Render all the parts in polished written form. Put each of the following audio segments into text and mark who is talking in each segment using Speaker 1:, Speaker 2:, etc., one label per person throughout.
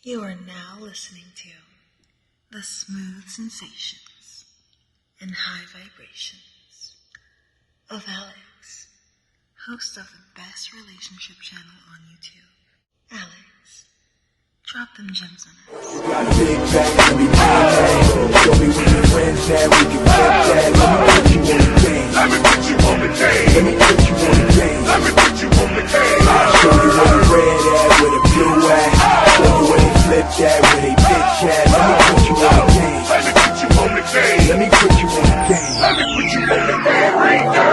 Speaker 1: You are now listening to the smooth sensations and high vibrations of Alex, host of the best relationship channel on YouTube. Alex, drop them gems on us.
Speaker 2: You got a big bag, let me show me where your friends at, we can flip that. Let me put you on the game. Let me put you on the game. Let me put you on the game. I'll show you where the red at, where the blue at. Show you where they flip that, where they bitch at. Let me put you on the game. Let me put you on the game. Let me put you on the game. Let me put you on the game right now.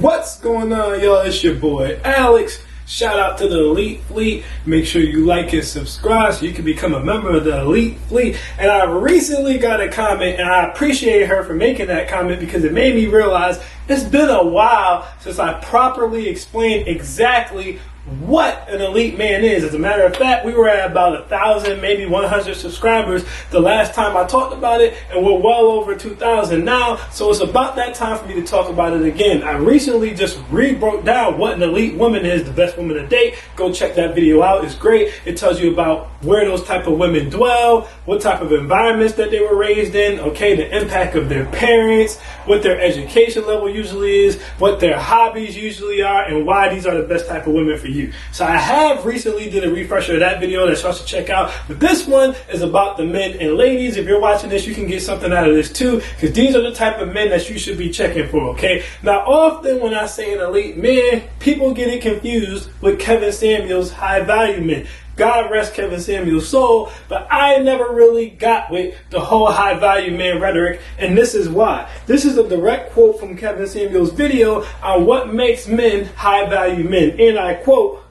Speaker 3: What's going on, y'all? It's your boy Alex. Shout out to the Elite Fleet. Make sure you like and subscribe so you can become a member of the Elite Fleet. And I recently got a comment, and I appreciate her for making that comment because it made me realize it's been a while since I properly explained exactly what an elite man is. As a matter of fact, we were at about 1,000, maybe 100 subscribers the last time I talked about it, and we're well over 2,000 now, so it's about that time for me to talk about it again. I recently just broke down what an elite woman is, the best woman to date. Go check that video out. It's great. It tells you about where those type of women dwell, what type of environments that they were raised in, okay, the impact of their parents, what their education level usually is, what their hobbies usually are, and why these are the best type of women for you. So I have recently did a refresher of that video that you should check out, but this one is about the men. And ladies, if you're watching this, you can get something out of this too, because these are the type of men that you should be checking for, okay? Now, often when I say an elite man, people get it confused with Kevin Samuels' high value men. God rest Kevin Samuels' soul, but I never really got with the whole high value man rhetoric, and this is why. This is a direct quote from Kevin Samuels' video on what makes men high value men, and I quote,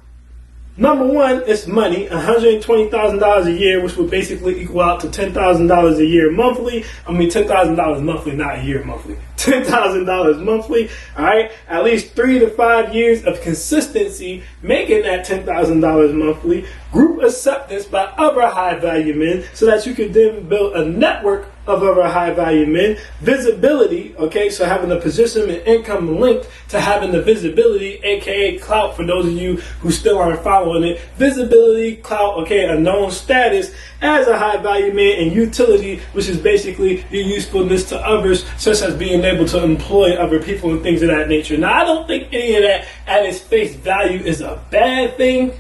Speaker 3: "Number one, it's money, $120,000 a year, which would basically equal out to $10,000 a year monthly. I mean, $10,000 monthly, not a year monthly. $10,000 monthly, all right? At least 3 to 5 years of consistency making that $10,000 monthly. Group acceptance by other high-value men so that you can then build a network of other high-value men. Visibility, okay, so having the position and income linked to having the visibility, aka clout for those of you who still aren't following it. Visibility, clout, okay, a known status as a high-value man, and utility, which is basically your usefulness to others, such as being able to employ other people and things of that nature. Now, I don't think any of that at its face value is a bad thing.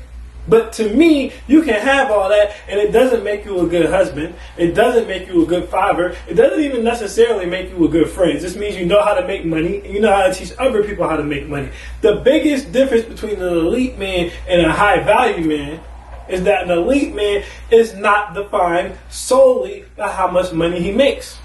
Speaker 3: But to me, you can have all that, and it doesn't make you a good husband. It doesn't make you a good father. It doesn't even necessarily make you a good friend. It just means you know how to make money, and you know how to teach other people how to make money. The biggest difference between an elite man and a high-value man is that an elite man is not defined solely by how much money he makes.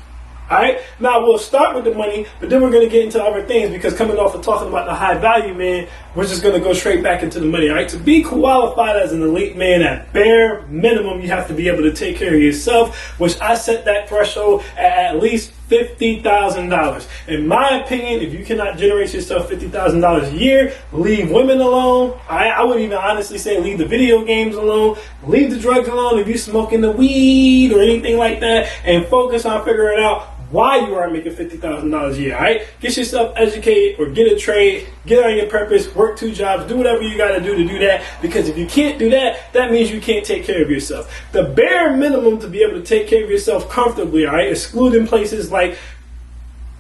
Speaker 3: Alright, now we'll start with the money, but then we're going to get into other things, because coming off of talking about the high value man, we're just going to go straight back into the money. Alright, to be qualified as an elite man, at bare minimum, you have to be able to take care of yourself, which I set that threshold at least $50,000. In my opinion, if you cannot generate yourself $50,000 a year, leave women alone. I would even honestly say leave the video games alone, leave the drugs alone if you're smoking the weed or anything like that, and focus on figuring out why you aren't making $50,000 a year, all right? Get yourself educated or get a trade, get on your purpose, work 2 jobs, do whatever you got to do to do that, because if you can't do that, that means you can't take care of yourself. The bare minimum to be able to take care of yourself comfortably, all right, excluding places like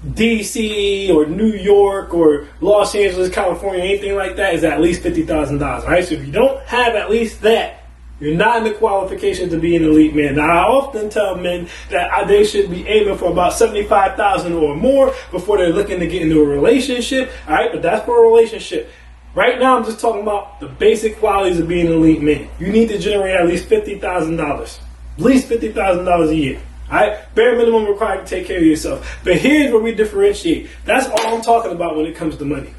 Speaker 3: DC or New York or Los Angeles, California, anything like that, is at least $50,000, all right? So if you don't have at least that, you're not in the qualification to be an elite man. Now, I often tell men that they should be aiming for about $75,000 or more before they're looking to get into a relationship. All right, but that's for a relationship. Right now, I'm just talking about the basic qualities of being an elite man. You need to generate at least $50,000, at least $50,000 a year. All right, bare minimum required to take care of yourself. But here's where we differentiate. That's all I'm talking about when it comes to money.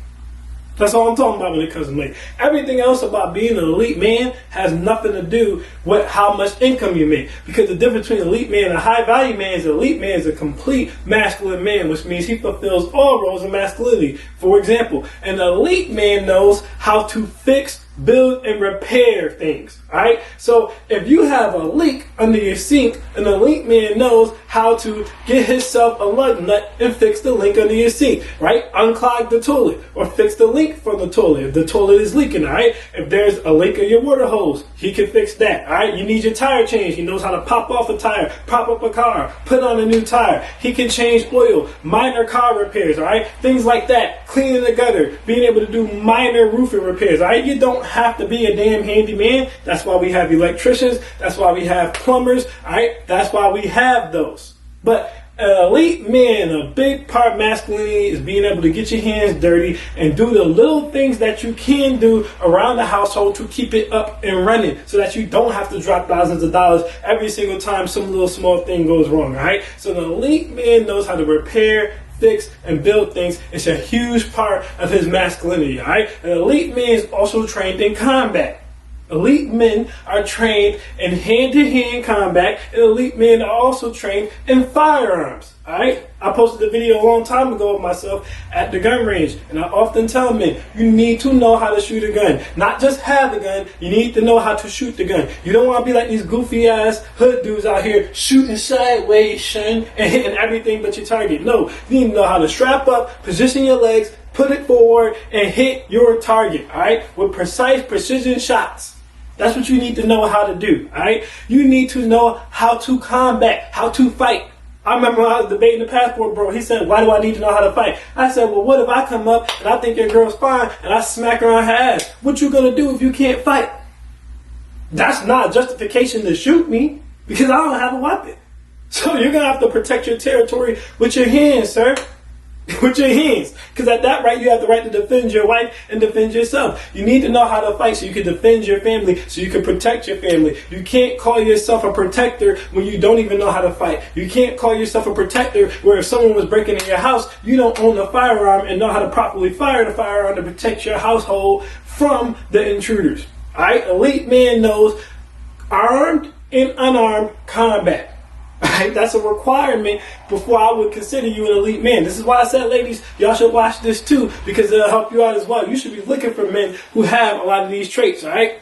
Speaker 3: That's all I'm talking about when it comes to money. Everything else about being an elite man has nothing to do with how much income you make. Because the difference between an elite man and a high value man is an elite man is a complete masculine man, which means he fulfills all roles of masculinity. For example, an elite man knows how to fix, build, and repair things. Alright? So if you have a leak under your sink, an elite man knows how to get himself a lug nut and fix the leak under your sink. Right? Unclog the toilet or fix the leak from the toilet. If the toilet is leaking, alright? If there's a leak in your water hose, he can fix that. Alright? You need your tire change. He knows how to pop off a tire, prop up a car, put on a new tire. He can change oil, minor car repairs, alright? Things like that. Cleaning the gutter, being able to do minor roofing repairs, alright? You don't have to be a damn handyman. That's why we have electricians. That's why we have plumbers, alright? That's why we have those. But an elite man, a big part of masculinity is being able to get your hands dirty and do the little things that you can do around the household to keep it up and running so that you don't have to drop thousands of dollars every single time some little small thing goes wrong, alright? So an elite man knows how to repair, fix, and build things. It's a huge part of his masculinity, alright? An elite man is also trained in combat. Elite men are trained in hand-to-hand combat, and elite men are also trained in firearms. Alright? I posted a video a long time ago of myself at the gun range, and I often tell men, you need to know how to shoot a gun. Not just have the gun, you need to know how to shoot the gun. You don't want to be like these goofy-ass hood dudes out here shooting sideways, son, and hitting everything but your target. No, you need to know how to strap up, position your legs, put it forward, and hit your target, alright? With precise precision shots. That's what you need to know how to do, alright? You need to know how to combat, how to fight. I remember when I was debating the passport bro, he said, why do I need to know how to fight? I said, well, what if I come up and I think your girl's fine and I smack her on her ass? What you gonna do if you can't fight? That's not justification to shoot me because I don't have a weapon. So you're gonna have to protect your territory with your hands, sir. With your hands. Because at that right, you have the right to defend your wife and defend yourself. You need to know how to fight so you can defend your family, so you can protect your family. You can't call yourself a protector when you don't even know how to fight. You can't call yourself a protector where if someone was breaking in your house, you don't own a firearm and know how to properly fire the firearm to protect your household from the intruders. Alright? Elite man knows armed and unarmed combat. Right? That's a requirement before I would consider you an elite man. This is why I said, ladies, y'all should watch this too, because it'll help you out as well. You should be looking for men who have a lot of these traits, all right?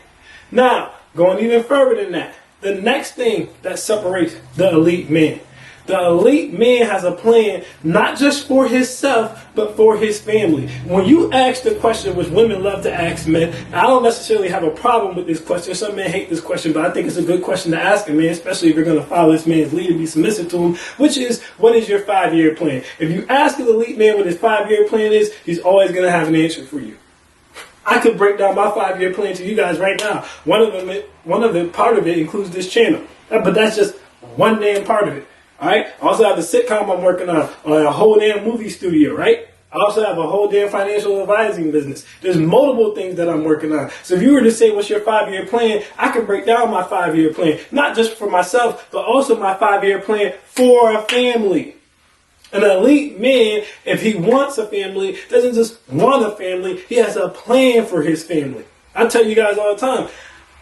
Speaker 3: Now, going even further than that, the next thing that separates the elite man. The elite man has a plan not just for himself, but for his family. When you ask the question, which women love to ask men, I don't necessarily have a problem with this question. Some men hate this question, but I think it's a good question to ask a man, especially if you're going to follow this man's lead and be submissive to him, which is, what is your 5-year plan? If you ask an elite man what his 5-year plan is, he's always going to have an answer for you. I could break down my 5-year plan to you guys right now. Part of it includes this channel, but that's just one damn part of it. Alright? I also have the sitcom I'm working on a whole damn movie studio, right? I also have a whole damn financial advising business. There's multiple things that I'm working on. So if you were to say, what's your 5-year plan? I can break down my 5-year plan. Not just for myself, but also my 5-year plan for a family. An elite man, if he wants a family, doesn't just want a family, he has a plan for his family. I tell you guys all the time,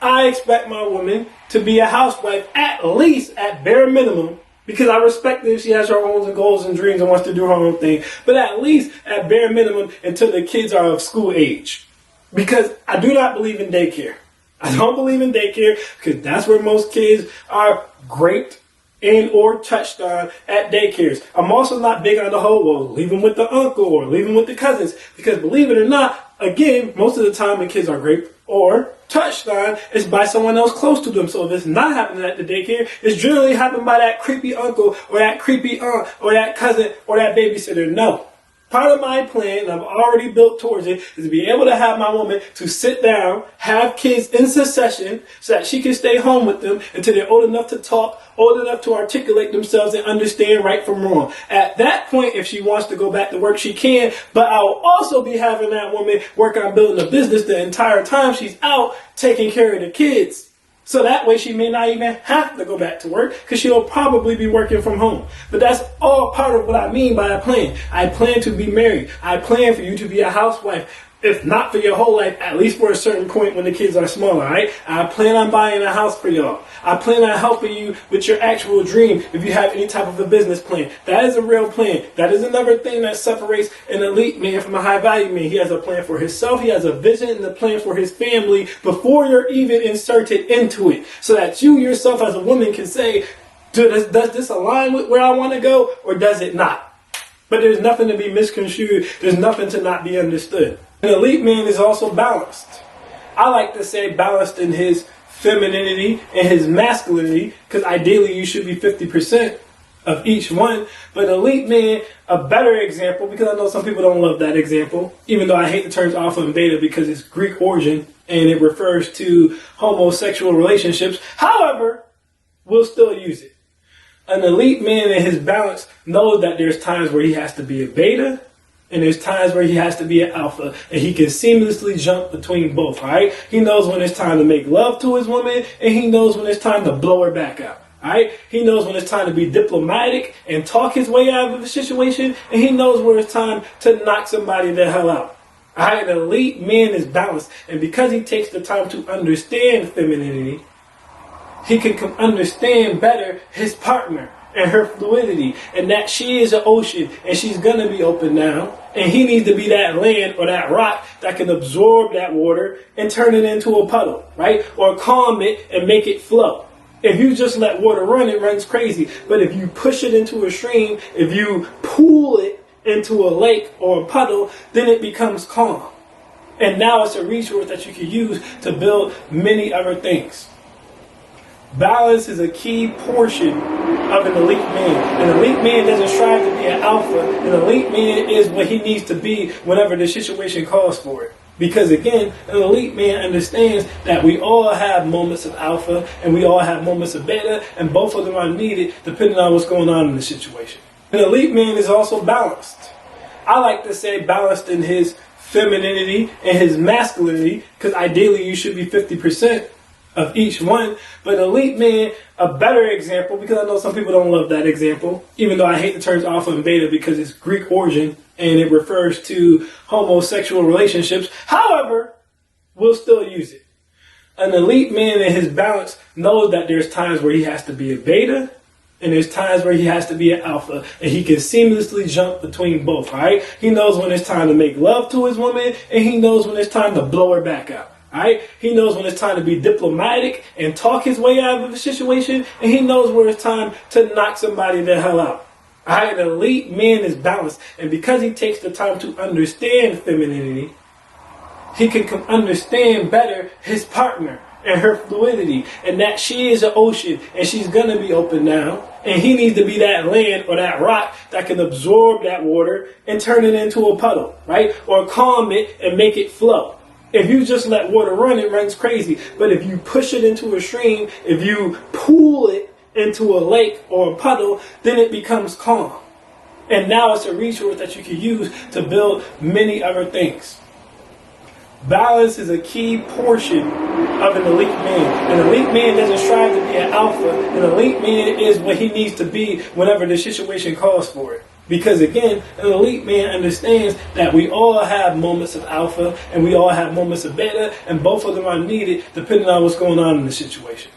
Speaker 3: I expect my woman to be a housewife at least at bare minimum, because I respect that if she has her own goals and dreams and wants to do her own thing. But at least at bare minimum until the kids are of school age. Because I do not believe in daycare. I don't believe in daycare because that's where most kids are raped and or touched on at daycares. I'm also not big on the whole, well, leave them with the uncle or leave them with the cousins. Because believe it or not, again, most of the time when kids are raped or touched on, it's by someone else close to them. So if it's not happening at the daycare, it's generally happened by that creepy uncle or that creepy aunt or that cousin or that babysitter. No. Part of my plan, and I've already built towards it, is to be able to have my woman to sit down, have kids in succession, so that she can stay home with them until they're old enough to talk, old enough to articulate themselves and understand right from wrong. At that point, if she wants to go back to work, she can, but I will also be having that woman work on building a business the entire time she's out taking care of the kids. So that way she may not even have to go back to work because she'll probably be working from home. But that's all part of what I mean by a plan. I plan to be married. I plan for you to be a housewife If not for your whole life, at least for a certain point when the kids are smaller, right? I plan on buying a house for y'all. I plan on helping you with your actual dream if you have any type of a business plan. That is a real plan. That is another thing that separates an elite man from a high value man. He has a plan for himself. He has a vision and a plan for his family before you're even inserted into it. So that you yourself as a woman can say, does this align with where I want to go or does it not? But there's nothing to be misconstrued. There's nothing to not be understood. An elite man is also balanced. I like to say balanced in his femininity and his masculinity, because ideally you should be 50% of each one. But an elite man, a better example, because I know some people don't love that example, even though I hate the terms alpha and beta because it's Greek origin and it refers to homosexual relationships. However, we'll still use it. An elite man in his balance knows that there's times where he has to be a beta and there's times where he has to be an alpha, and he can seamlessly jump between both, all right? He knows when it's time to make love to his woman, and he knows when it's time to blow her back out, all right? He knows when it's time to be diplomatic and talk his way out of the situation, and he knows where it's time to knock somebody the hell out. All right, an elite man is balanced, and because he takes the time to understand femininity, he can understand better his partner and her fluidity, and that she is an ocean and she's gonna be open now, and he needs to be that land or that rock that can absorb that water and turn it into a puddle, right? Or calm it and make it flow. If you just let water run, it runs crazy. But if you push it into a stream, if you pool it into a lake or a puddle, then it becomes calm. And now it's a resource that you can use to build many other things. Balance is a key portion of an elite man. An elite man doesn't strive to be an alpha. An elite man is what he needs to be whenever the situation calls for it. Because again, an elite man understands that we all have moments of alpha and we all have moments of beta, and both of them are needed depending on what's going on in the situation. An elite man is also balanced. I like to say balanced in his femininity and his masculinity, because ideally you should be 50% of each one. But an elite man, a better example, because I know some people don't love that example, even though I hate the terms alpha and beta because it's Greek origin and it refers to homosexual relationships. However, we'll still use it. An elite man in his balance knows that there's times where he has to be a beta and there's times where he has to be an alpha, and he can seamlessly jump between both, all right? He knows when it's time to make love to his woman, and he knows when it's time to blow her back out. All right? He knows when it's time to be diplomatic and talk his way out of the situation, and he knows where it's time to knock somebody the hell out. All right? An elite man is balanced, and because he takes the time to understand femininity, he can understand better his partner and her fluidity, and that she is an ocean and she's gonna be open now, and he needs to be that land or that rock that can absorb that water and turn it into a puddle, right? Or calm it and make it flow. If you just let water run, it runs crazy. But if you push it into a stream, if you pool it into a lake or a puddle, then it becomes calm. And now it's a resource that you can use to build many other things. Balance is a key portion of an elite man. An elite man doesn't strive to be an alpha. An elite man is what he needs to be whenever the situation calls for it. Because again, an elite man understands that we all have moments of alpha and we all have moments of beta, and both of them are needed depending on what's going on in the situation.